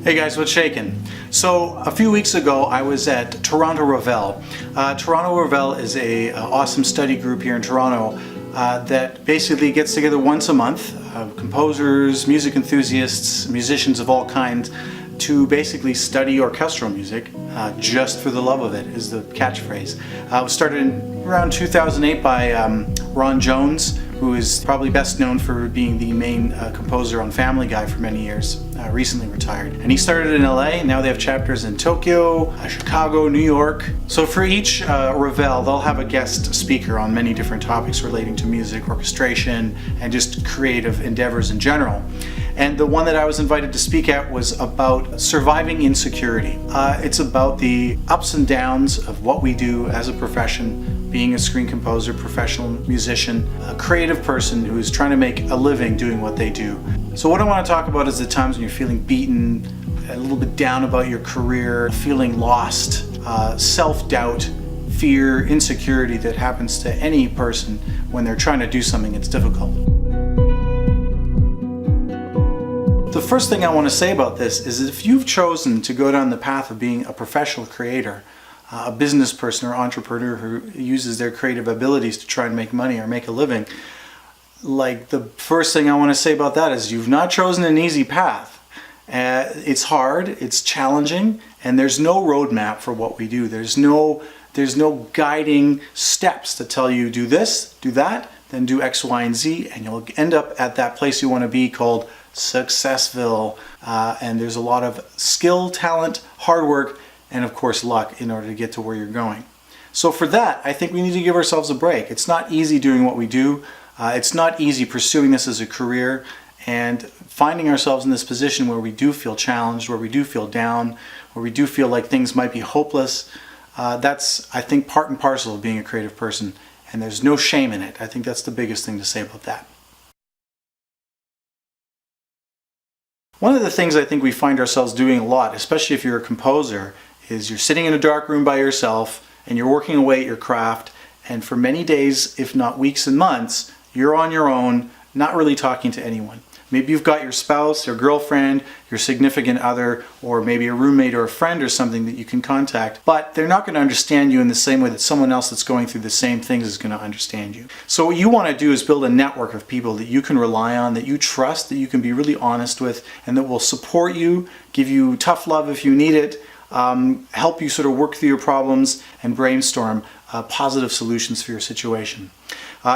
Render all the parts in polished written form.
Hey guys, what's shaking? So a few weeks ago I was at Toronto Revel. Toronto Revel is a awesome study group here in Toronto that basically gets together once a month, composers, music enthusiasts, musicians of all kinds, to basically study orchestral music just for the love of it is the catchphrase. It was started in around 2008 by Ron Jones, who is probably best known for being the main composer on Family Guy for many years, recently retired. And he started in LA, and now they have chapters in Tokyo, Chicago, New York. So for each Revel, they'll have a guest speaker on many different topics relating to music, orchestration, and just creative endeavors in general. And the one that I was invited to speak at was about surviving insecurity. It's about the ups and downs of what we do as a profession, being a screen composer, professional musician, a creative person who is trying to make a living doing what they do. So what I want to talk about is the times when you're feeling beaten, a little bit down about your career, feeling lost, self-doubt, fear, insecurity that happens to any person when they're trying to do something that's difficult. The first thing I want to say about this is that if you've chosen to go down the path of being a professional creator, a business person or entrepreneur who uses their creative abilities to try and make money or make a living, like the first thing I want to say about that is you've not chosen an easy path. It's hard, it's challenging, and there's no roadmap for what we do. There's no guiding steps to tell you do this, do that, then do X, Y, and Z, and you'll end up at that place you want to be called Successville. And there's a lot of skill, talent, hard work, and of course luck in order to get to where you're going. So for that, I think we need to give ourselves a break. It's not easy doing what we do. It's not easy pursuing this as a career and finding ourselves in this position where we do feel challenged, where we do feel down, where we do feel like things might be hopeless. That's, I think, part and parcel of being a creative person, and there's no shame in it. I think that's the biggest thing to say about that. One of the things I think we find ourselves doing a lot, especially if you're a composer, is you're sitting in a dark room by yourself and you're working away at your craft, and for many days, if not weeks and months, you're on your own, not really talking to anyone. Maybe you've got your spouse, your girlfriend, your significant other, or maybe a roommate or a friend or something that you can contact, but they're not going to understand you in the same way that someone else that's going through the same things is going to understand you. So what you want to do is build a network of people that you can rely on, that you trust, that you can be really honest with, and that will support you, give you tough love if you need it, help you sort of work through your problems and brainstorm positive solutions for your situation.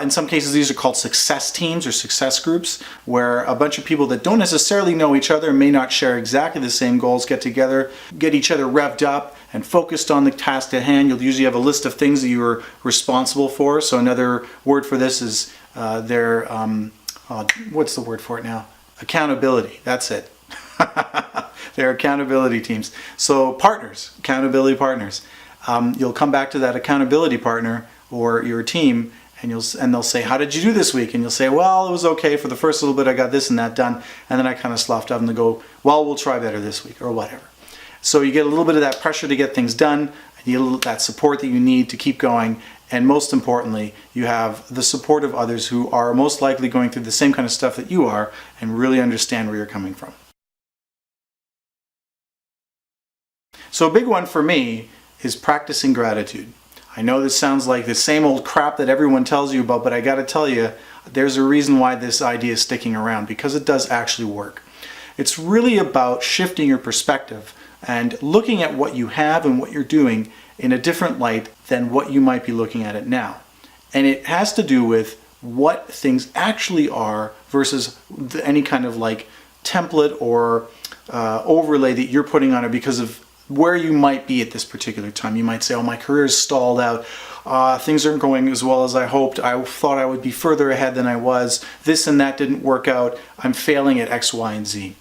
In some cases, these are called success teams or success groups, where a bunch of people that don't necessarily know each other, may not share exactly the same goals, get together, get each other revved up and focused on the task at hand. You'll usually have a list of things that you are responsible for. So another word for this is what's the word for it now? Accountability. That's it. They're accountability teams. So partners, accountability partners. You'll come back to that accountability partner or your team, and they'll say, how did you do this week? And you'll say, well, it was okay. For the first little bit, I got this and that done. And then I kind of sloughed up and they go, well, we'll try better this week or whatever. So you get a little bit of that pressure to get things done. And you get that support that you need to keep going. And most importantly, you have the support of others who are most likely going through the same kind of stuff that you are and really understand where you're coming from. So a big one for me is practicing gratitude. I know this sounds like the same old crap that everyone tells you about, but I got to tell you, there's a reason why this idea is sticking around, because it does actually work. It's really about shifting your perspective and looking at what you have and what you're doing in a different light than what you might be looking at it now. And it has to do with what things actually are versus any kind of like template or overlay that you're putting on it because of where you might be at this particular time. You might say, oh, my career is stalled out. Things aren't going as well as I hoped. I thought I would be further ahead than I was. This and that didn't work out. I'm failing at X, Y, and Z.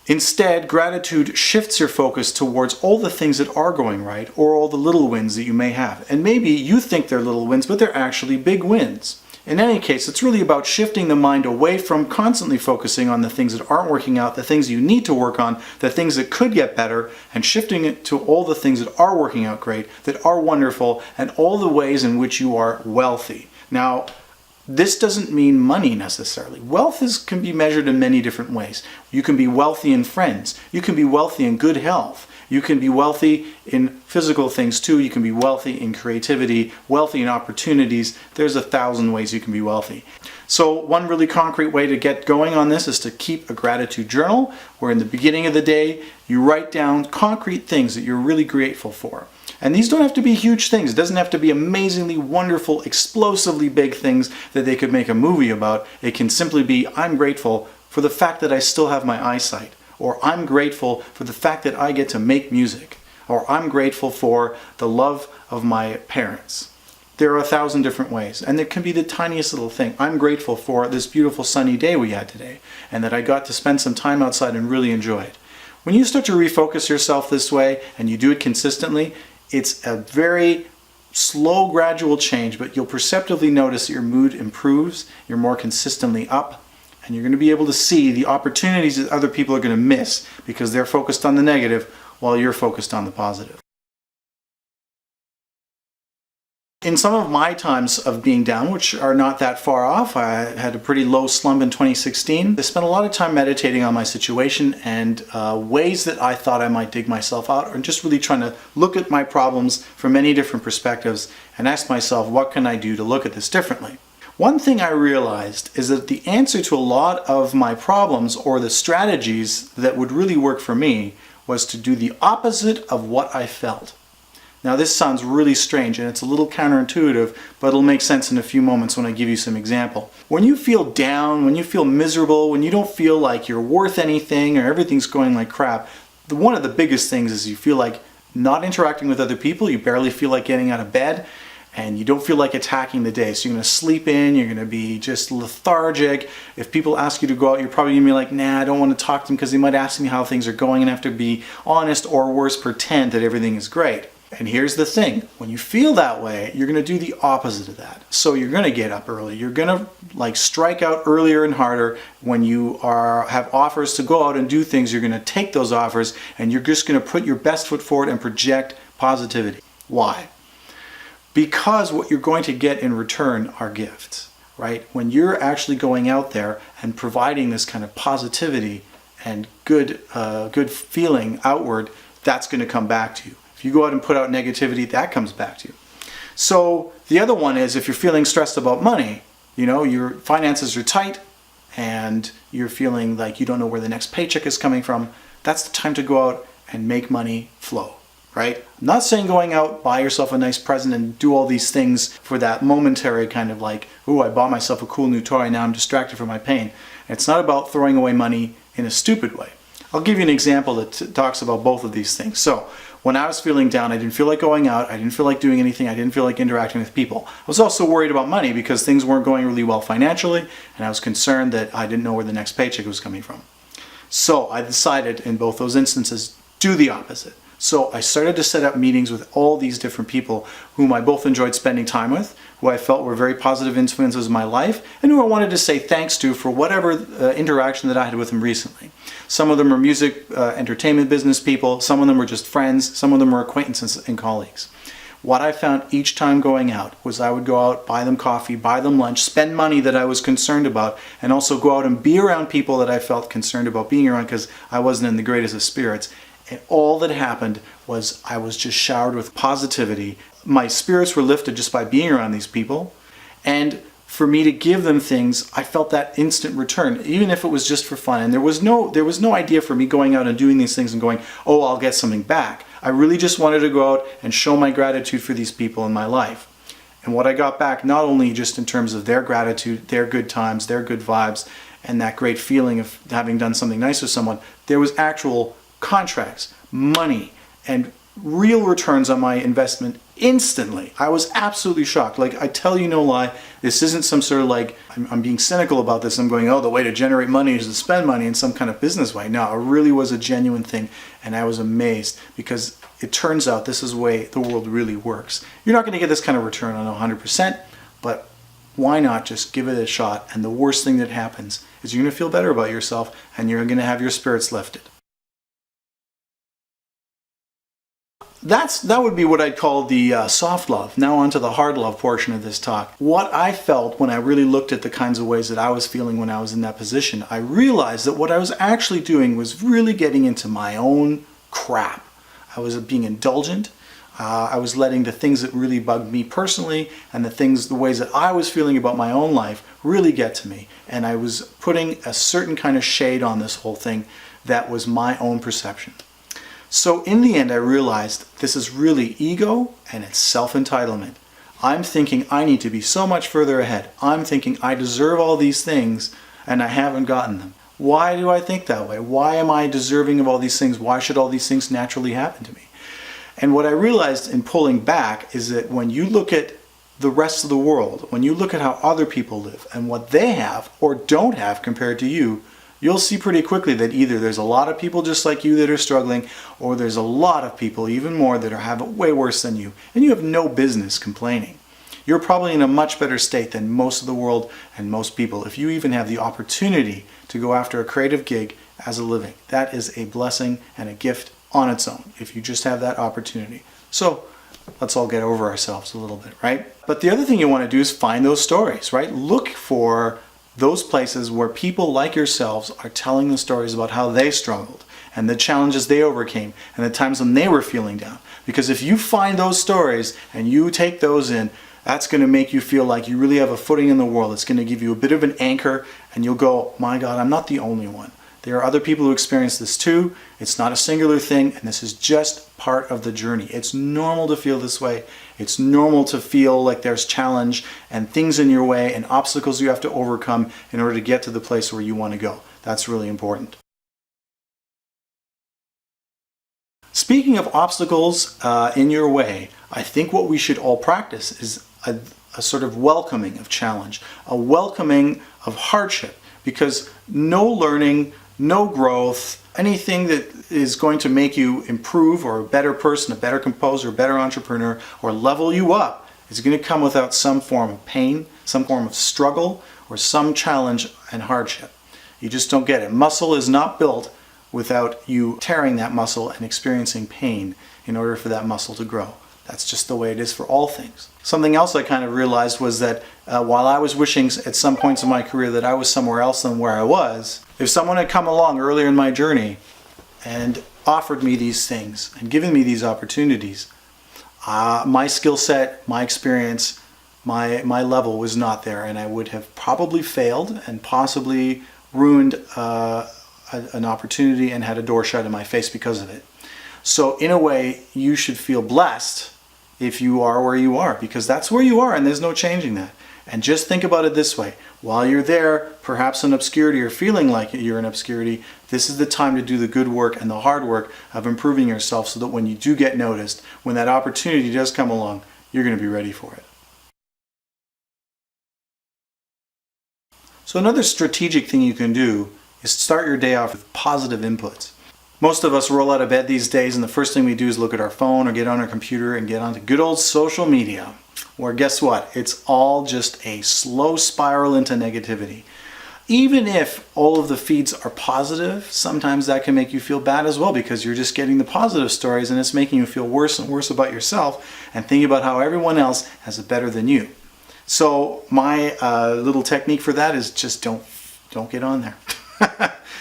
Instead, gratitude shifts your focus towards all the things that are going right or all the little wins that you may have. And maybe you think they're little wins, but they're actually big wins. In any case, it's really about shifting the mind away from constantly focusing on the things that aren't working out, the things you need to work on, the things that could get better, and shifting it to all the things that are working out great, that are wonderful, and all the ways in which you are wealthy. Now, This doesn't mean money necessarily. Wealth can be measured in many different ways. You can be wealthy in friends. You can be wealthy in good health. You can be wealthy in physical things too. You can be wealthy in creativity, wealthy in opportunities. There's 1,000 ways you can be wealthy. So one really concrete way to get going on this is to keep a gratitude journal, where in the beginning of the day you write down concrete things that you're really grateful for. And these don't have to be huge things. It doesn't have to be amazingly wonderful, explosively big things that they could make a movie about. It can simply be, I'm grateful for the fact that I still have my eyesight. Or I'm grateful for the fact that I get to make music. Or I'm grateful for the love of my parents. There are 1,000 different ways. And there can be the tiniest little thing. I'm grateful for this beautiful sunny day we had today, and that I got to spend some time outside and really enjoy it. When you start to refocus yourself this way, and you do it consistently, it's a very slow, gradual change, but you'll perceptively notice that your mood improves, you're more consistently up, and you're going to be able to see the opportunities that other people are going to miss because they're focused on the negative while you're focused on the positive. In some of my times of being down, which are not that far off, I had a pretty low slump in 2016. I spent a lot of time meditating on my situation and ways that I thought I might dig myself out, or just really trying to look at my problems from many different perspectives and ask myself, what can I do to look at this differently? One thing I realized is that the answer to a lot of my problems, or the strategies that would really work for me, was to do the opposite of what I felt. Now this sounds really strange and it's a little counterintuitive, but it'll make sense in a few moments when I give you some example. When you feel down, when you feel miserable, when you don't feel like you're worth anything or everything's going like crap, one of the biggest things is you feel like not interacting with other people, you barely feel like getting out of bed, and you don't feel like attacking the day. So you're going to sleep in, you're going to be just lethargic. If people ask you to go out, you're probably going to be like, nah, I don't want to talk to them because they might ask me how things are going and have to be honest, or worse, pretend that everything is great. And here's the thing, when you feel that way, you're going to do the opposite of that. So you're going to get up early. You're going to strike out earlier and harder. When you have offers to go out and do things, you're going to take those offers and you're just going to put your best foot forward and project positivity. Why? Because what you're going to get in return are gifts, right? When you're actually going out there and providing this kind of positivity and good feeling outward, that's going to come back to you. If you go out and put out negativity, that comes back to you. So the other one is, if you're feeling stressed about money, your finances are tight and you're feeling like you don't know where the next paycheck is coming from, that's the time to go out and make money flow, right? I'm not saying going out, buy yourself a nice present and do all these things for that momentary kind of like, ooh, I bought myself a cool new toy, now I'm distracted from my pain. It's not about throwing away money in a stupid way. I'll give you an example that talks about both of these things. So when I was feeling down, I didn't feel like going out, I didn't feel like doing anything, I didn't feel like interacting with people. I was also worried about money because things weren't going really well financially, and I was concerned that I didn't know where the next paycheck was coming from. So I decided in both those instances, do the opposite. So I started to set up meetings with all these different people whom I both enjoyed spending time with, who I felt were very positive influences in my life, and who I wanted to say thanks to for whatever interaction that I had with them recently. Some of them are music, entertainment business people, some of them were just friends, some of them were acquaintances and colleagues. What I found each time going out was I would go out, buy them coffee, buy them lunch, spend money that I was concerned about, and also go out and be around people that I felt concerned about being around because I wasn't in the greatest of spirits. And all that happened was I was just showered with positivity. My spirits were lifted just by being around these people. And for me to give them things, I felt that instant return, even if it was just for fun. And there was no idea for me going out and doing these things and going, oh, I'll get something back. I really just wanted to go out and show my gratitude for these people in my life. And what I got back, not only just in terms of their gratitude, their good times, their good vibes, and that great feeling of having done something nice with someone, there was actual contracts, money, and real returns on my investment instantly. I was absolutely shocked. Like, I tell you no lie, this isn't some sort of like, I'm being cynical about this. I'm going, oh, the way to generate money is to spend money in some kind of business way. No, it really was a genuine thing, and I was amazed because it turns out this is the way the world really works. You're not going to get this kind of return on 100%, but why not just give it a shot? And the worst thing that happens is you're going to feel better about yourself and you're going to have your spirits lifted. that would be what I'd call the soft love. Now on to the hard love portion of this talk. What I felt when I really looked at the kinds of ways that I was feeling when I was in that position, I realized that what I was actually doing was really getting into my own crap. I was being indulgent. I was letting the things that really bugged me personally and the ways that I was feeling about my own life really get to me. And I was putting a certain kind of shade on this whole thing that was my own perception. So in the end, I realized this is really ego and it's self-entitlement. I'm thinking I need to be so much further ahead. I'm thinking I deserve all these things and I haven't gotten them. Why do I think that way? Why am I deserving of all these things? Why should all these things naturally happen to me? And what I realized in pulling back is that when you look at the rest of the world, when you look at how other people live and what they have or don't have compared to you, you'll see pretty quickly that either there's a lot of people just like you that are struggling, or there's a lot of people, even more, that have it way worse than you, and you have no business complaining. You're probably in a much better state than most of the world and most people if you even have the opportunity to go after a creative gig as a living. That is a blessing and a gift on its own, if you just have that opportunity. So let's all get over ourselves a little bit, right? But the other thing you want to do is find those stories, right? Look for those places where people like yourselves are telling the stories about how they struggled and the challenges they overcame and the times when they were feeling down. Because if you find those stories and you take those in, that's going to make you feel like you really have a footing in the world. It's going to give you a bit of an anchor, and you'll go, my God, I'm not the only one. There are other people who experience this too. It's not a singular thing, and this is just part of the journey. It's normal to feel this way. It's normal to feel like there's challenge and things in your way and obstacles you have to overcome in order to get to the place where you want to go. That's really important. Speaking of obstacles in your way, I think what we should all practice is a sort of welcoming of challenge, a welcoming of hardship, because no learning, no growth, anything that is going to make you improve or a better person, a better composer, a better entrepreneur, or level you up is going to come without some form of pain, some form of struggle, or some challenge and hardship. You just don't get it. Muscle is not built without you tearing that muscle and experiencing pain in order for that muscle to grow. That's just the way it is for all things. Something else I kind of realized was that while I was wishing at some points in my career that I was somewhere else than where I was, if someone had come along earlier in my journey and offered me these things and given me these opportunities, my skill set, my experience, my level was not there, and I would have probably failed and possibly ruined an opportunity and had a door shut in my face because of it. So in a way, you should feel blessed if you are where you are, because that's where you are and there's no changing that. And just think about it this way. While you're there, perhaps in obscurity or feeling like you're in obscurity, this is the time to do the good work and the hard work of improving yourself so that when you do get noticed, when that opportunity does come along, you're going to be ready for it. So another strategic thing you can do is start your day off with positive inputs. Most of us roll out of bed these days and the first thing we do is look at our phone or get on our computer and get onto good old social media, where guess what? It's all just a slow spiral into negativity. Even if all of the feeds are positive, sometimes that can make you feel bad as well, because you're just getting the positive stories and it's making you feel worse and worse about yourself and thinking about how everyone else has it better than you. So my little technique for that is just don't get on there.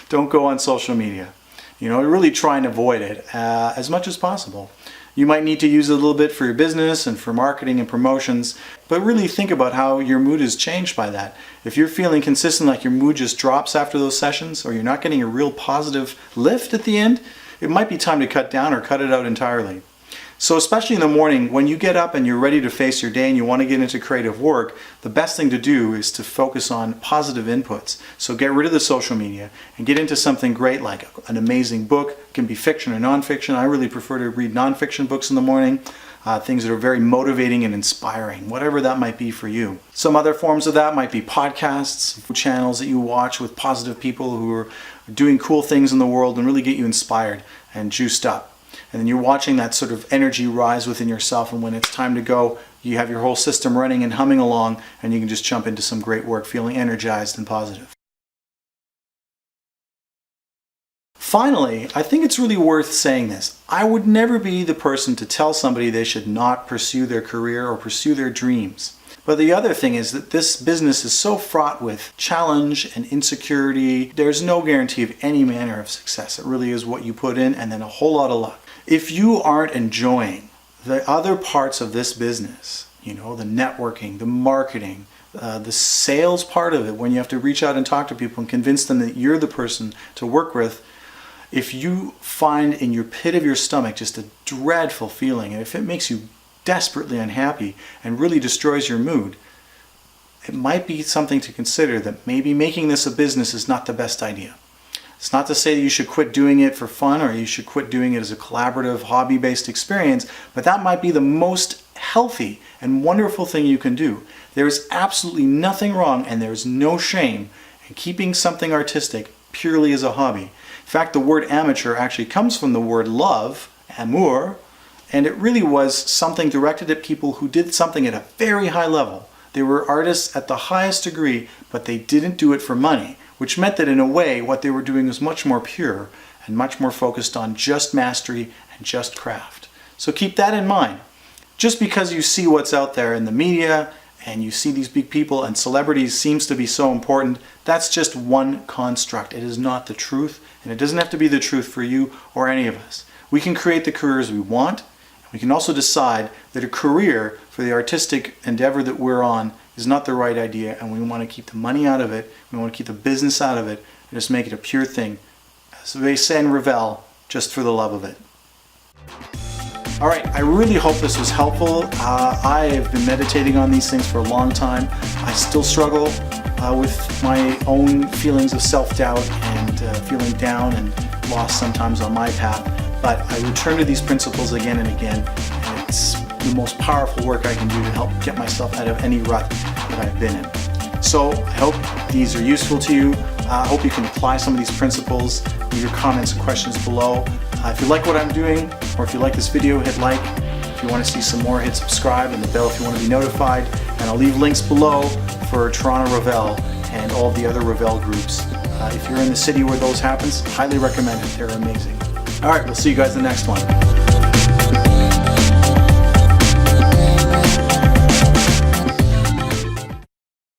Don't go on social media. You know, really try and avoid it as much as possible. You might need to use it a little bit for your business and for marketing and promotions, but really think about how your mood is changed by that. If you're feeling consistent, like your mood just drops after those sessions, or you're not getting a real positive lift at the end, it might be time to cut down or cut it out entirely. So especially in the morning, when you get up and you're ready to face your day and you want to get into creative work, the best thing to do is to focus on positive inputs. So get rid of the social media and get into something great like an amazing book. It can be fiction or nonfiction. I really prefer to read nonfiction books in the morning, things that are very motivating and inspiring, whatever that might be for you. Some other forms of that might be podcasts, channels that you watch with positive people who are doing cool things in the world and really get you inspired and juiced up. And then you're watching that sort of energy rise within yourself, and when it's time to go, you have your whole system running and humming along, and you can just jump into some great work feeling energized and positive. Finally, I think it's really worth saying this. I would never be the person to tell somebody they should not pursue their career or pursue their dreams. But the other thing is that this business is so fraught with challenge and insecurity. There's no guarantee of any manner of success. It really is what you put in and then a whole lot of luck. If you aren't enjoying the other parts of this business, the networking, the marketing, the sales part of it, when you have to reach out and talk to people and convince them that you're the person to work with, if you find in your pit of your stomach just a dreadful feeling, and if it makes you desperately unhappy and really destroys your mood, it might be something to consider that maybe making this a business is not the best idea. It's not to say that you should quit doing it for fun or you should quit doing it as a collaborative, hobby-based experience, but that might be the most healthy and wonderful thing you can do. There is absolutely nothing wrong and there is no shame in keeping something artistic purely as a hobby. In fact, the word amateur actually comes from the word love, amour, and it really was something directed at people who did something at a very high level. They were artists at the highest degree, but they didn't do it for money, which meant that in a way what they were doing was much more pure and much more focused on just mastery and just craft. So keep that in mind. Just because you see what's out there in the media and you see these big people and celebrities seems to be so important, that's just one construct. It is not the truth, and it doesn't have to be the truth for you or any of us. We can create the careers we want. We can also decide that a career for the artistic endeavor that we're on is not the right idea, and we want to keep the money out of it, we want to keep the business out of it, and just make it a pure thing. As they say in Ravel, just for the love of it. All right, I really hope this was helpful. I have been meditating on these things for a long time. I still struggle with my own feelings of self-doubt and feeling down and lost sometimes on my path. But I return to these principles again and again, and it's the most powerful work I can do to help get myself out of any rut that I've been in. So I hope these are useful to you. I hope you can apply some of these principles. Leave your comments and questions below. If you like what I'm doing, or if you like this video, hit like. If you want to see some more, hit subscribe and the bell if you want to be notified. And I'll leave links below for Toronto Ravel and all the other Ravel groups. If you're in the city where those happens, highly recommend it. They're amazing. All right, we'll see you guys in the next one.